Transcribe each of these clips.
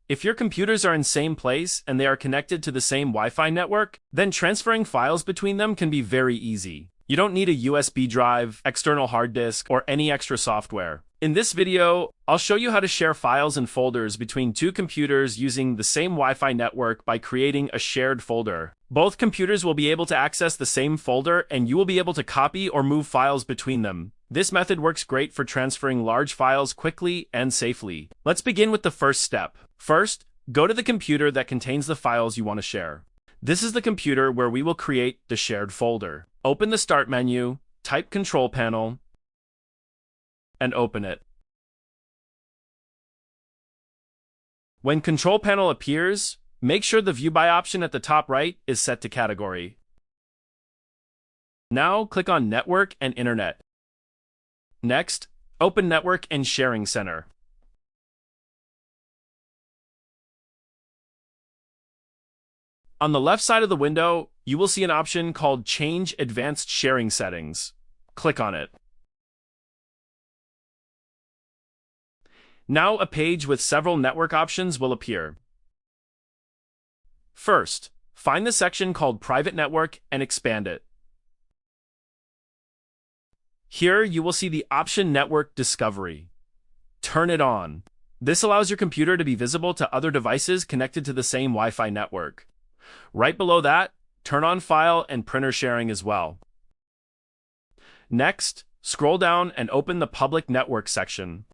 If your computers are in the same place and they are connected to the same Wi-Fi network, then transferring files between them can be very easy. You don't need a USB drive, external hard disk, or any extra software. In this video, I'll show you how to share files and folders between two computers using the same Wi-Fi network by creating a shared folder. Both computers will be able to access the same folder, and you will be able to copy or move files between them. This method works great for transferring large files quickly and safely. Let's begin with the first step. First, go to the computer that contains the files you want to share. This is the computer where we will create the shared folder. Open the Start menu, type Control Panel, and open it. When Control Panel appears, make sure the View By option at the top right is set to Category. Now click on Network and Internet. Next, open Network and Sharing Center. On the left side of the window, you will see an option called Change Advanced Sharing Settings. Click on it. Now a page with several network options will appear. First, find the section called Private Network and expand it. Here you will see the option Network Discovery. Turn it on. This allows your computer to be visible to other devices connected to the same Wi-Fi network. Right below that, turn on file and printer sharing as well. Next, scroll down and open the Public Network section.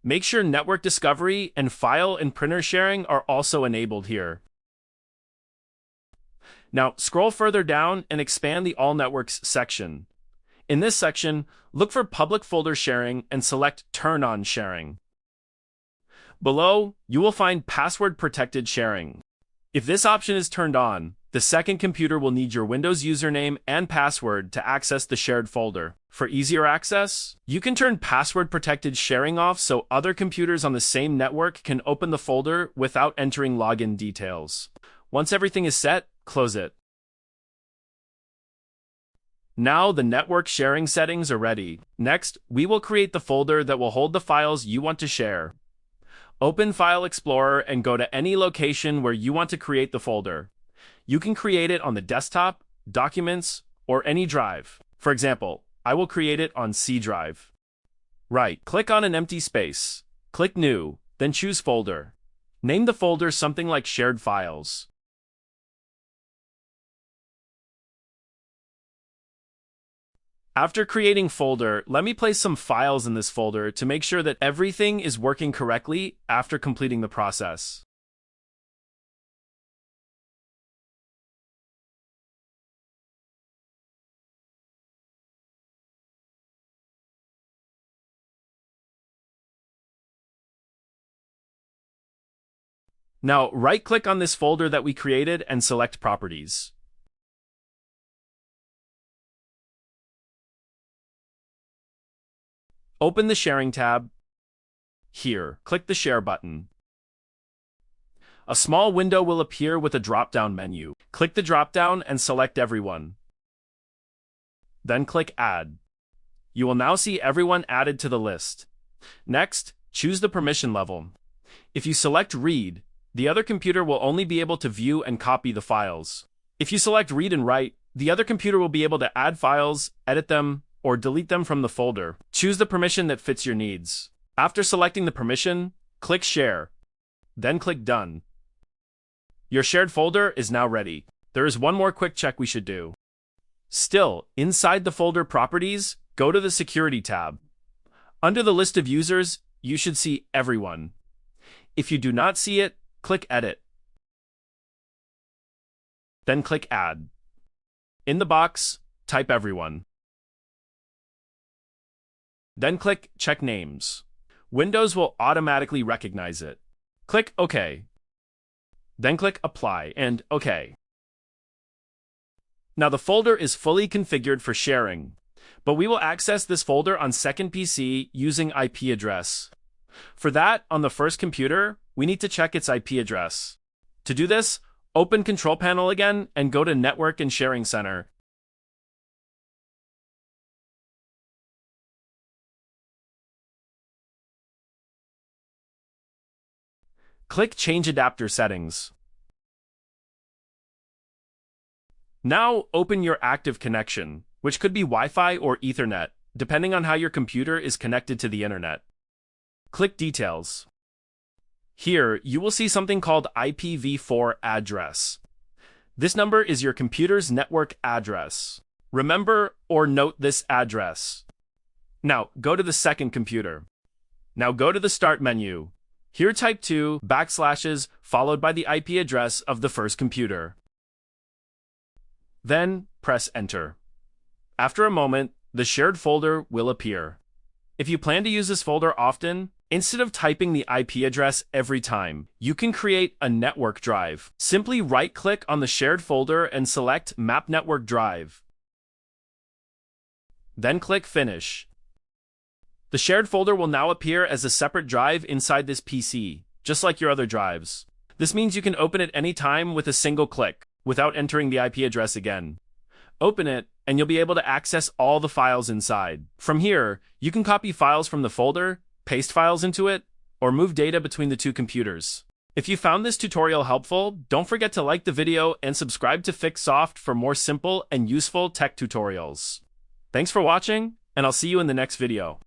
Make sure Network Discovery and file and printer sharing are also enabled here. Now, scroll further down and expand the All Networks section. In this section, look for Public Folder Sharing and select Turn on Sharing. Below, you will find Password Protected Sharing. If this option is turned on, the second computer will need your Windows username and password to access the shared folder. For easier access, you can turn password protected sharing off so other computers on the same network can open the folder without entering login details. Once everything is set, close it. Now the network sharing settings are ready. Next, we will create the folder that will hold the files you want to share. Open File Explorer and go to any location where you want to create the folder. You can create it on the desktop, documents, or any drive. For example, I will create it on C drive. Right-click on an empty space. Click New, then choose Folder. Name the folder something like Shared Files. After creating folder, let me place some files in this folder to make sure that everything is working correctly after completing the process. Now, right-click on this folder that we created and select Properties. Open the Sharing tab. Here, click the Share button. A small window will appear with a drop-down menu. Click the drop-down and select Everyone. Then click Add. You will now see everyone added to the list. Next, choose the permission level. If you select Read, the other computer will only be able to view and copy the files. If you select Read and Write, the other computer will be able to add files, edit them, or delete them from the folder. Choose the permission that fits your needs. After selecting the permission, click Share. Then click Done. Your shared folder is now ready. There is one more quick check we should do. Still, inside the folder Properties, go to the Security tab. Under the list of users, you should see Everyone. If you do not see it, click Edit. Then click Add. In the box, type Everyone. Then click Check Names. Windows will automatically recognize it. Click OK. Then click Apply and OK. Now the folder is fully configured for sharing, but we will access this folder on second PC using IP address. For that, on the first computer, we need to check its IP address. To do this, open Control Panel again and go to Network and Sharing Center. Click Change Adapter Settings. Now open your active connection, which could be Wi-Fi or Ethernet, depending on how your computer is connected to the internet. Click Details. Here, you will see something called IPv4 address. This number is your computer's network address. Remember or note this address. Now, go to the second computer. Now go to the Start menu. Here type 2 backslashes followed by the IP address of the first computer. Then, press Enter. After a moment, the shared folder will appear. If you plan to use this folder often, instead of typing the IP address every time, you can create a network drive. Simply right-click on the shared folder and select Map Network Drive. Then click Finish. The shared folder will now appear as a separate drive inside this PC, just like your other drives. This means you can open it anytime with a single click, without entering the IP address again. Open it, and you'll be able to access all the files inside. From here, you can copy files from the folder, paste files into it, or move data between the two computers. If you found this tutorial helpful, don't forget to like the video and subscribe to FixSoft for more simple and useful tech tutorials. Thanks for watching, and I'll see you in the next video.